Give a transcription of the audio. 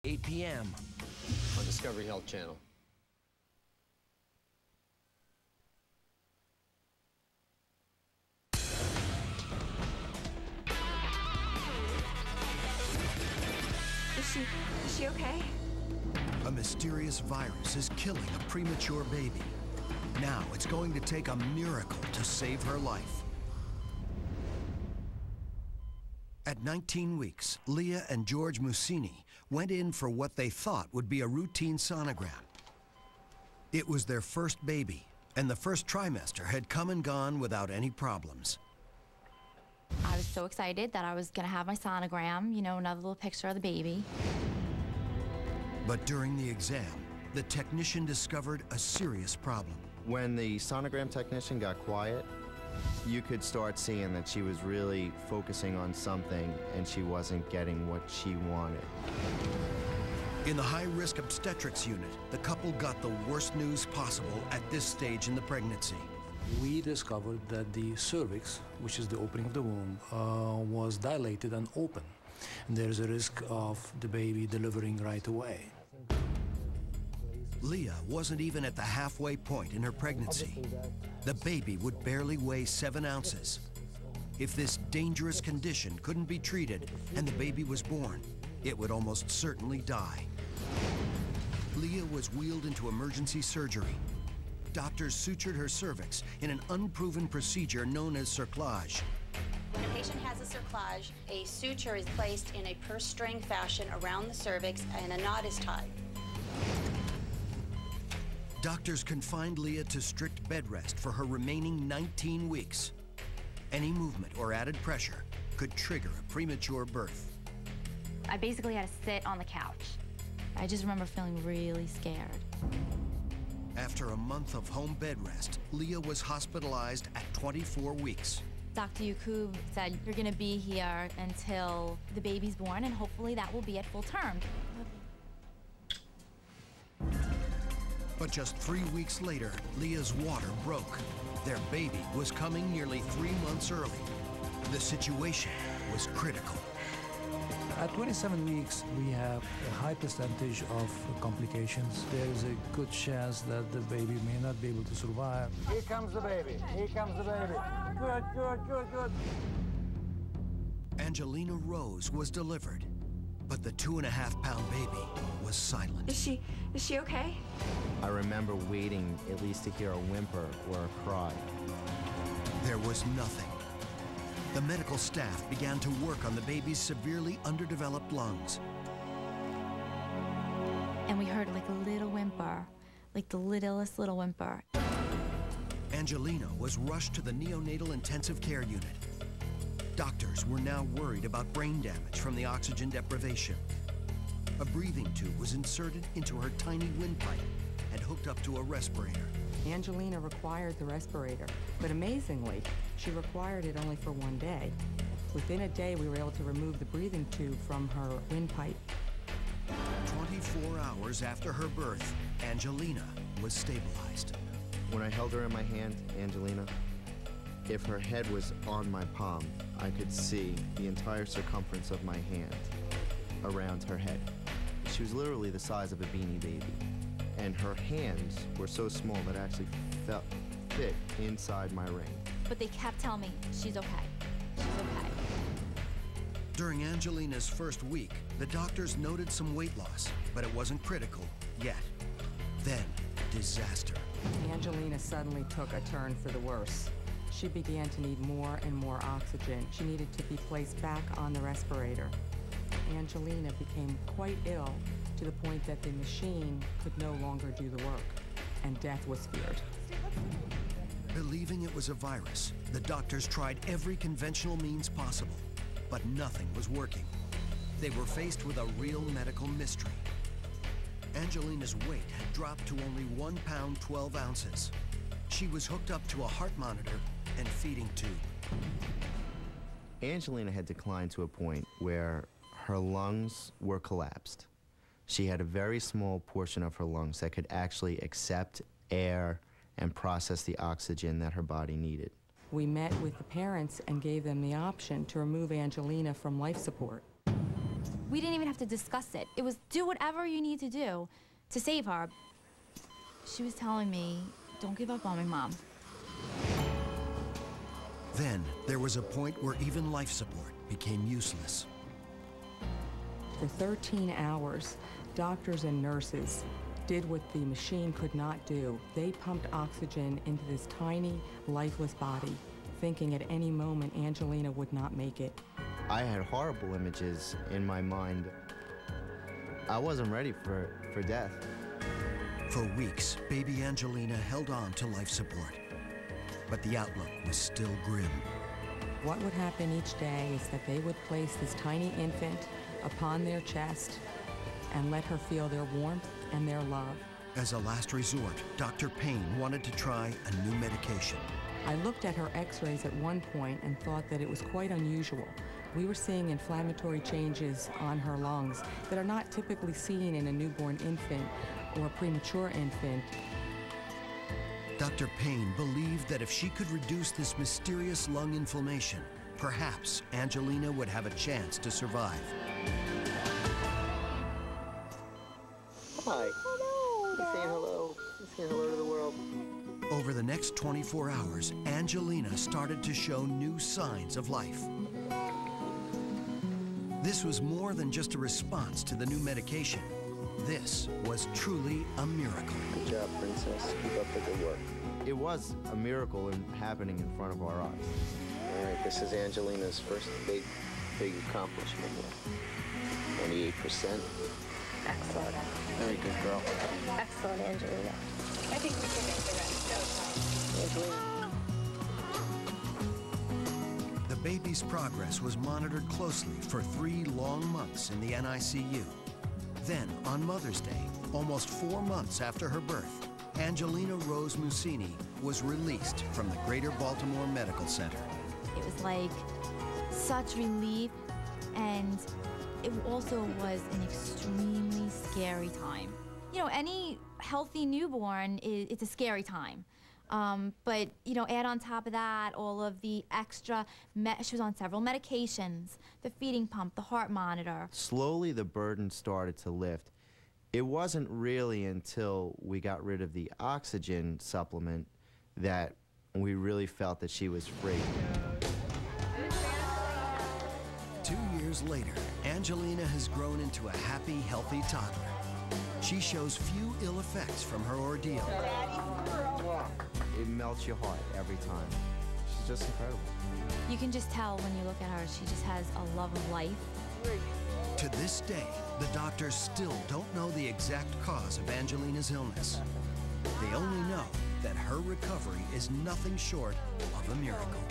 8 p.m. on Discovery Health Channel. Is she okay? A mysterious virus is killing a premature baby. Now it's going to take a miracle to save her life. At 19 weeks, Leah and George Mussini went in for what they thought would be a routine sonogram. It was their first baby, and the first trimester had come and gone without any problems. I was so excited that I was going to have my sonogram, you know, another little picture of the baby. But during the exam, the technician discovered a serious problem. When the sonogram technician got quiet, you could start seeing that she was really focusing on something and she wasn't getting what she wanted. In the high-risk obstetrics unit, the couple got the worst news possible at this stage in the pregnancy. We discovered that the cervix, which is the opening of the womb, was dilated and open. And there's a risk of the baby delivering right away. Leah wasn't even at the halfway point in her pregnancy. The baby would barely weigh 7 ounces. If this dangerous condition couldn't be treated and the baby was born, it would almost certainly die. Leah was wheeled into emergency surgery. Doctors sutured her cervix in an unproven procedure known as cerclage. When a patient has a cerclage, a suture is placed in a purse string fashion around the cervix and a knot is tied. Doctors confined Leah to strict bed rest for her remaining 19 weeks. Any movement or added pressure could trigger a premature birth. I basically had to sit on the couch. I just remember feeling really scared. After a month of home bed rest, Leah was hospitalized at 24 weeks. Dr. Yakub said, you're going to be here until the baby's born, and hopefully that will be at full term. But just 3 weeks later, Leah's water broke. Their baby was coming nearly 3 months early. The situation was critical. At 27 weeks, we have a high percentage of complications. There's a good chance that the baby may not be able to survive. Here comes the baby. Here comes the baby. Good, good, good, good. Angelina Rose was delivered, but the 2.5-pound baby was silent. Is she okay? I remember waiting at least to hear a whimper or a cry. There was nothing. The medical staff began to work on the baby's severely underdeveloped lungs. And we heard like a little whimper, like the littlest little whimper. Angelina was rushed to the neonatal intensive care unit. Doctors were now worried about brain damage from the oxygen deprivation. A breathing tube was inserted into her tiny windpipe and hooked up to a respirator. Angelina required the respirator, but amazingly, she required it only for 1 day. Within a day, we were able to remove the breathing tube from her windpipe. 24 hours after her birth, Angelina was stabilized. When I held her in my hand, Angelina, if her head was on my palm, I could see the entire circumference of my hand around her head. She was literally the size of a Beanie Baby. And her hands were so small that it actually fit inside my ring. But they kept telling me, she's okay, she's okay. During Angelina's first week, the doctors noted some weight loss, but it wasn't critical yet. Then, disaster. Angelina suddenly took a turn for the worse. She began to need more and more oxygen. She needed to be placed back on the respirator. Angelina became quite ill, to the point that the machine could no longer do the work, and death was feared. Believing it was a virus, the doctors tried every conventional means possible, but nothing was working. They were faced with a real medical mystery. Angelina's weight had dropped to only 1 pound 12 ounces. She was hooked up to a heart monitor and feeding tube. Angelina had declined to a point where her lungs were collapsed. She had a very small portion of her lungs that could actually accept air and process the oxygen that her body needed. We met with the parents and gave them the option to remove Angelina from life support. We didn't even have to discuss it. It was do whatever you need to do to save her. She was telling me, don't give up on me, Mom. Then there was a point where even life support became useless. For 13 hours, doctors and nurses did what the machine could not do. They pumped oxygen into this tiny, lifeless body, thinking at any moment Angelina would not make it. I had horrible images in my mind. I wasn't ready for death. For weeks, baby Angelina held on to life support. But the outlook was still grim. What would happen each day is that they would place this tiny infant upon their chest and let her feel their warmth and their love. As a last resort, Dr. Payne wanted to try a new medication. I looked at her x-rays at one point and thought that it was quite unusual. We were seeing inflammatory changes on her lungs that are not typically seen in a newborn infant or a premature infant. Dr. Payne believed that if she could reduce this mysterious lung inflammation, perhaps Angelina would have a chance to survive. Hi. Hello. He's saying hello. He's saying hello to the world. Over the next 24 hours, Angelina started to show new signs of life. This was more than just a response to the new medication. This was truly a miracle. Good job, princess. Keep up the good work. It was a miracle happening in front of our eyes. All right, this is Angelina's first big accomplishment here. 28%. Excellent. Very good girl. Excellent, Angelina. I think we can make the rest. Angelina. The baby's progress was monitored closely for 3 long months in the NICU. Then, on Mother's Day, almost 4 months after her birth, Angelina Rose Mussini was released from the Greater Baltimore Medical Center. It was like such relief, and it also was an extremely scary time. You know, any healthy newborn, it's a scary time. But, you know, add on top of that all of the extra, she was on several medications, the feeding pump, the heart monitor. Slowly the burden started to lift. It wasn't really until we got rid of the oxygen supplement that we really felt that she was free. 2 years later, Angelina has grown into a happy, healthy toddler. She shows few ill effects from her ordeal. It melts your heart every time. She's just incredible. You can just tell when you look at her, she just has a love of life. To this day, the doctors still don't know the exact cause of Angelina's illness. They only know that her recovery is nothing short of a miracle.